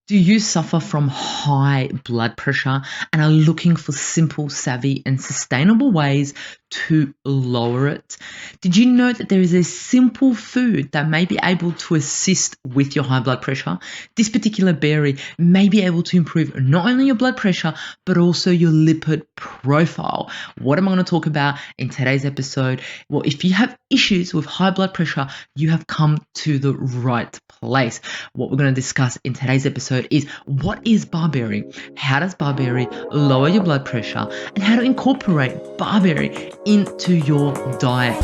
Do you suffer from high blood pressure and are looking for simple, savvy, and sustainable ways to lower it? Did you know that there is a simple food that may be able to assist with your high blood pressure? This particular berry may be able to improve not only your blood pressure, but also your lipid profile. What am I going to talk about in today's episode? Well, if you have issues with high blood pressure, you have come to the right place. What we're going to discuss in today's episode is what is Barberry, how does Barberry lower your blood pressure, and how to incorporate Barberry into your diet.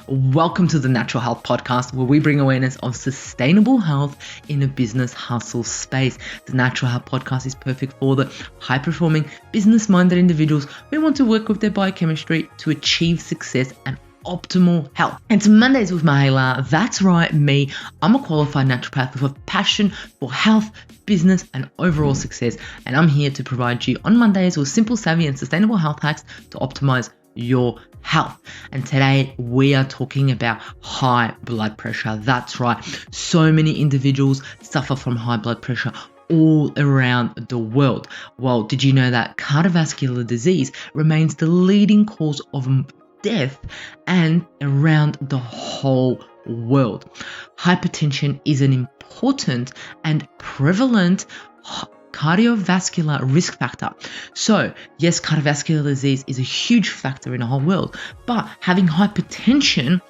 Welcome to the Natural Health Podcast, where we bring awareness of sustainable health in a business hustle space. The Natural Health Podcast is perfect for the high-performing, business-minded individuals who want to work with their biochemistry to achieve success and optimal health. And it's Mondays with Mihaela. That's right, me. I'm a qualified naturopath with a passion for health, business, and overall success. And I'm here to provide you on Mondays with simple, savvy, and sustainable health hacks to optimize your health. And today we are talking about high blood pressure. That's right. So many individuals suffer from high blood pressure all around the world. Well, did you know that cardiovascular disease remains the leading cause of death and around the whole world? Hypertension is an important and prevalent cardiovascular risk factor. So yes, cardiovascular disease is a huge factor in the whole world, but having hypertension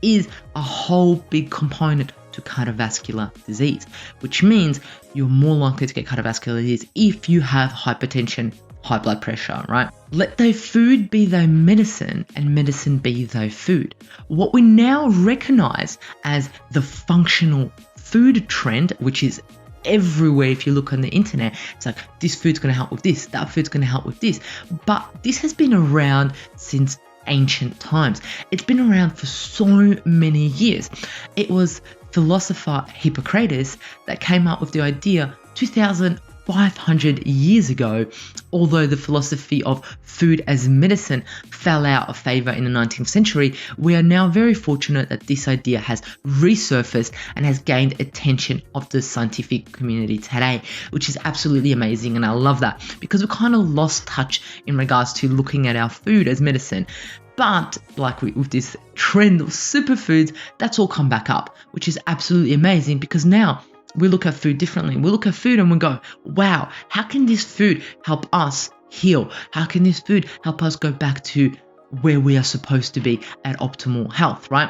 is a whole big component to cardiovascular disease, which means you're more likely to get cardiovascular disease if you have hypertension, high blood pressure, right? Let thy food be thy medicine and medicine be thy food. What we now recognize as the functional food trend, which is everywhere. If you look on the internet, it's like this food's going to help with this, that food's going to help with this. But this has been around since ancient times. It's been around for so many years. It was philosopher Hippocrates that came up with the idea 2,500 years ago. Although the philosophy of food as medicine fell out of favor in the 19th century, we are now very fortunate that this idea has resurfaced and has gained attention of the scientific community today, which is absolutely amazing. And I love that because we kind of lost touch in regards to looking at our food as medicine. But like with this trend of superfoods, that's all come back up, which is absolutely amazing because now we look at food differently. We look at food and we go, wow, how can this food help us heal? How can this food help us go back to where we are supposed to be at optimal health, right?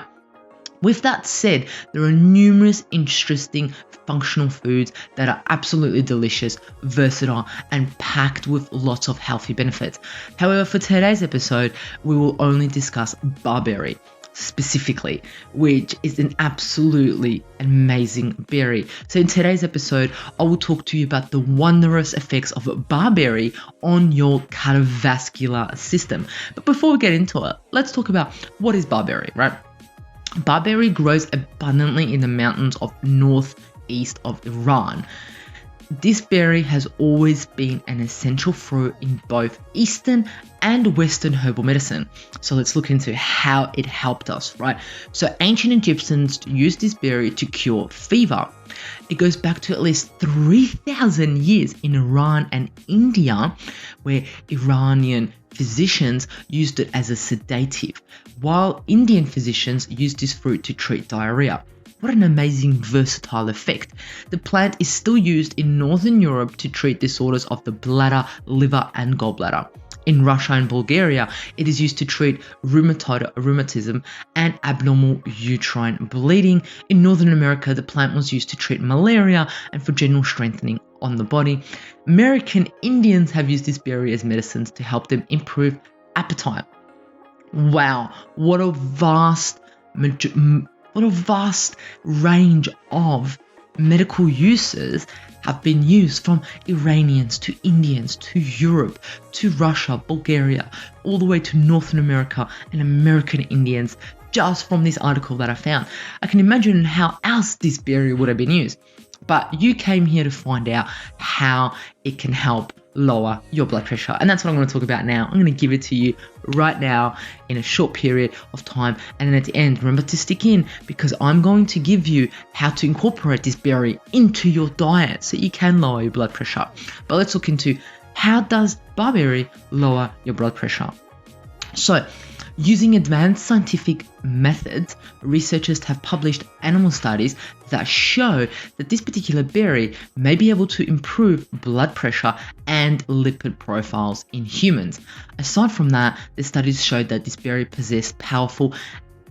With that said, there are numerous interesting functional foods that are absolutely delicious, versatile, and packed with lots of healthy benefits. However, for today's episode, we will only discuss Barberry specifically, which is an absolutely amazing berry. So in today's episode, I will talk to you about the wondrous effects of Barberry on your cardiovascular system. But before we get into it, let's talk about what is Barberry, right? Barberry grows abundantly in the mountains of northeast of Iran. This berry has always been an essential fruit in both Eastern and Western herbal medicine. So let's look into how it helped us, right? So ancient Egyptians used this berry to cure fever. It goes back to at least 3,000 years in Iran and India, where Iranian physicians used it as a sedative, while Indian physicians used this fruit to treat diarrhea. What an amazing versatile effect. The plant is still used in Northern Europe to treat disorders of the bladder, liver, and gallbladder. In Russia and Bulgaria, it is used to treat rheumatism and abnormal uterine bleeding. In Northern America, the plant was used to treat malaria and for general strengthening on the body. American Indians have used this berry as medicines to help them improve appetite. Wow, what a vast range of medical uses have been used, from Iranians to Indians to Europe to Russia, Bulgaria, all the way to Northern America and American Indians, just from this article that I found. I can imagine how else this berry would have been used. But you came here to find out how it can help lower your blood pressure. And that's what I'm going to talk about now. I'm going to give it to you right now in a short period of time. And then at the end, remember to stick in, because I'm going to give you how to incorporate this berry into your diet so you can lower your blood pressure. But let's look into how does barberry lower your blood pressure. So, using advanced scientific methods, researchers have published animal studies that show that this particular berry may be able to improve blood pressure and lipid profiles in humans. Aside from that, the studies showed that this berry possessed powerful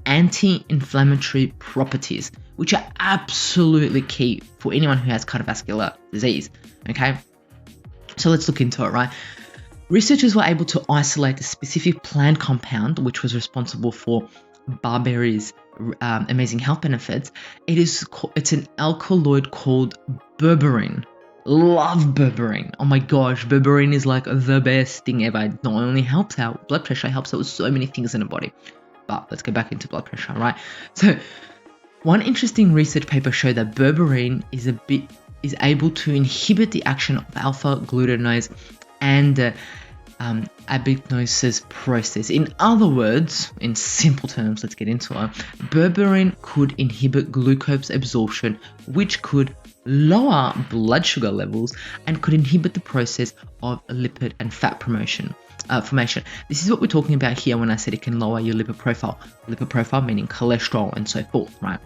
anti-inflammatory properties, which are absolutely key for anyone who has cardiovascular disease. Okay, so let's look into it, right? Researchers were able to isolate a specific plant compound which was responsible for barberry's amazing health benefits. It's an alkaloid called berberine. Love berberine. Oh my gosh, berberine is like the best thing ever. It not only helps out blood pressure, it helps out with so many things in the body. But let's get back into blood pressure, right? So one interesting research paper showed that berberine is able to inhibit the action of alpha glutinase and the abignosis process. In other words, in simple terms, let's get into it. Berberine could inhibit glucose absorption, which could lower blood sugar levels and could inhibit the process of lipid and fat formation. This is what we're talking about here when I said it can lower your lipid profile. Lipid profile meaning cholesterol and so forth, right?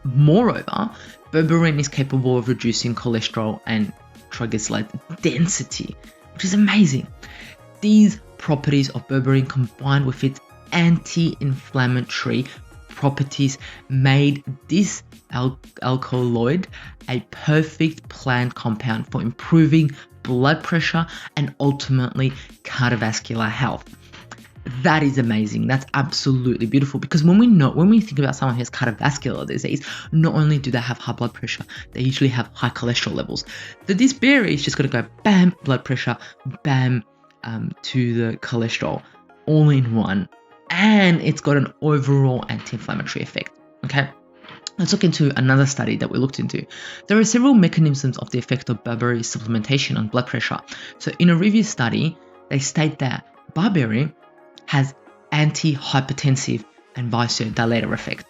Moreover, berberine is capable of reducing cholesterol and triglyceride density, which is amazing. These properties of berberine combined with its anti-inflammatory properties made this alkaloid a perfect plant compound for improving blood pressure and ultimately cardiovascular health. That is amazing. That's absolutely beautiful, because when we think about someone who has cardiovascular disease, not only do they have high blood pressure, they usually have high cholesterol levels. So this berry is just going to go bam, blood pressure, bam, to the cholesterol, all in one. And it's got an overall anti-inflammatory effect. Okay. Let's look into another study that we looked into. There are several mechanisms of the effect of barberry supplementation on blood pressure. So in a review study, they state that barberry has anti-hypertensive and vasodilator effect.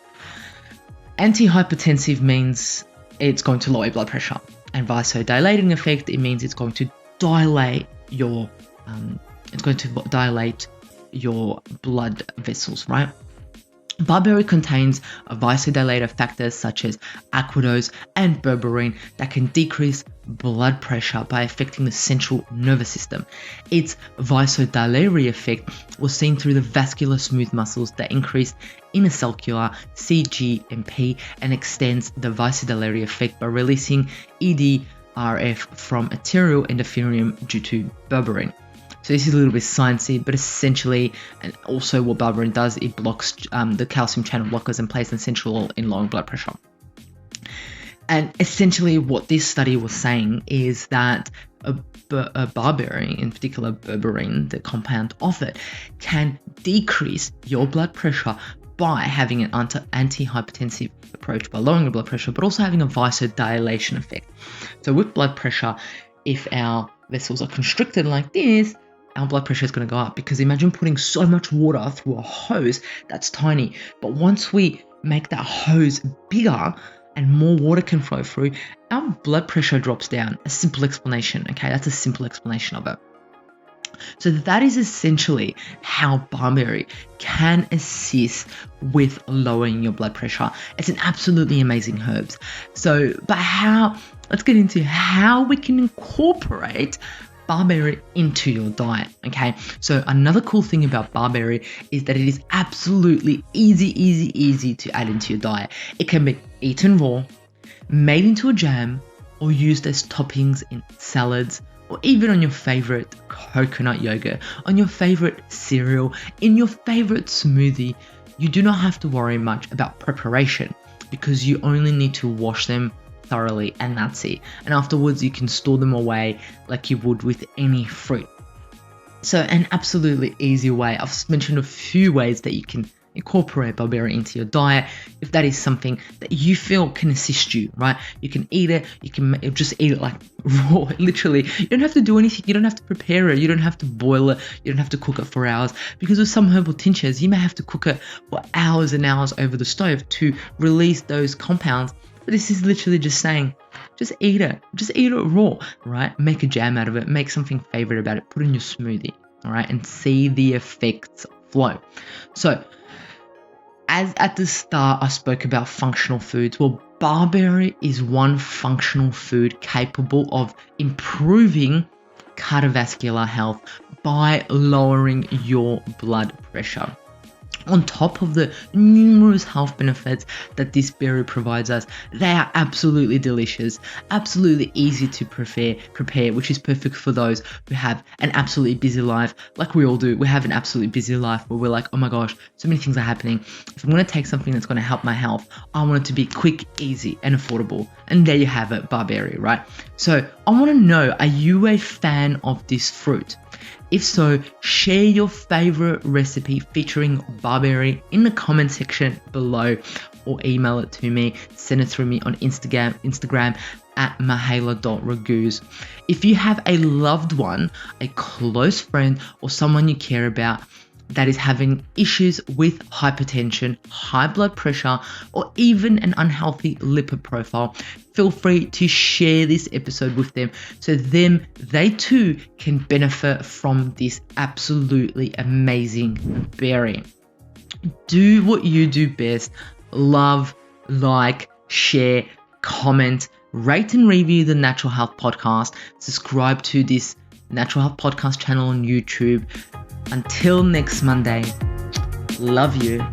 Anti-hypertensive means it's going to lower blood pressure, and vasodilating effect, it means it's going to dilate your blood vessels, right? Barberry contains vasodilator factors such as aquidose and berberine that can decrease blood pressure by affecting the central nervous system. Its vasodilatory effect was seen through the vascular smooth muscles that increase intercellular CGMP and extends the vasodilatory effect by releasing EDRF from arterial endothelium due to berberine. So this is a little bit sciencey, but essentially, and also what berberine does, it blocks the calcium channel blockers and plays an essential role in lowering blood pressure. And essentially what this study was saying is that a barberry, in particular berberine, the compound of it, can decrease your blood pressure by having an anti-hypertensive approach by lowering your blood pressure, but also having a vasodilation effect. So with blood pressure, if our vessels are constricted like this, our blood pressure is going to go up, because imagine putting so much water through a hose that's tiny. But once we make that hose bigger and more water can flow through, our blood pressure drops down. A simple explanation, okay? That's a simple explanation of it. So that is essentially how barberry can assist with lowering your blood pressure. It's an absolutely amazing herb. So, but how? Let's get into how we can incorporate barberry into your diet. Okay, so another cool thing about barberry is that it is absolutely easy to add into your diet. It can be eaten raw, made into a jam, or used as toppings in salads, or even on your favorite coconut yogurt, on your favorite cereal, in your favorite smoothie. You do not have to worry much about preparation, because you only need to wash them thoroughly and that's it. And afterwards you can store them away like you would with any fruit. So an absolutely easy way. I've mentioned a few ways that you can incorporate barberry into your diet if that is something that you feel can assist you, right? You can eat it, you can just eat it like raw, literally. You don't have to do anything, you don't have to prepare it, you don't have to boil it, you don't have to cook it for hours, because with some herbal tinctures, you may have to cook it for hours and hours over the stove to release those compounds. But this is literally just saying, just eat it raw, right? Make a jam out of it, make something favorite about it, put it in your smoothie, all right, and see the effects flow. So, as at the start I spoke about functional foods, well, barberry is one functional food capable of improving cardiovascular health by lowering your blood pressure. On top of the numerous health benefits that this berry provides us, they are absolutely delicious, absolutely easy to prepare, which is perfect for those who have an absolutely busy life, like we all do. We have an absolutely busy life where we're like, oh my gosh, so many things are happening. If I'm going to take something that's going to help my health, I want it to be quick, easy, and affordable. And there you have it, barberry, right? So I want to know, are you a fan of this fruit? If so, share your favorite recipe featuring barberry in the comment section below, or email it to me, send it through me on Instagram at mihaela.raguse. If you have a loved one, a close friend, or someone you care about that is having issues with hypertension, high blood pressure, or even an unhealthy lipid profile, feel free to share this episode with them so they too can benefit from this absolutely amazing berry. Do what you do best. Love, like, share, comment, rate and review the Natural Health Podcast. Subscribe to this Natural Health Podcast channel on YouTube. Until next Monday, love you.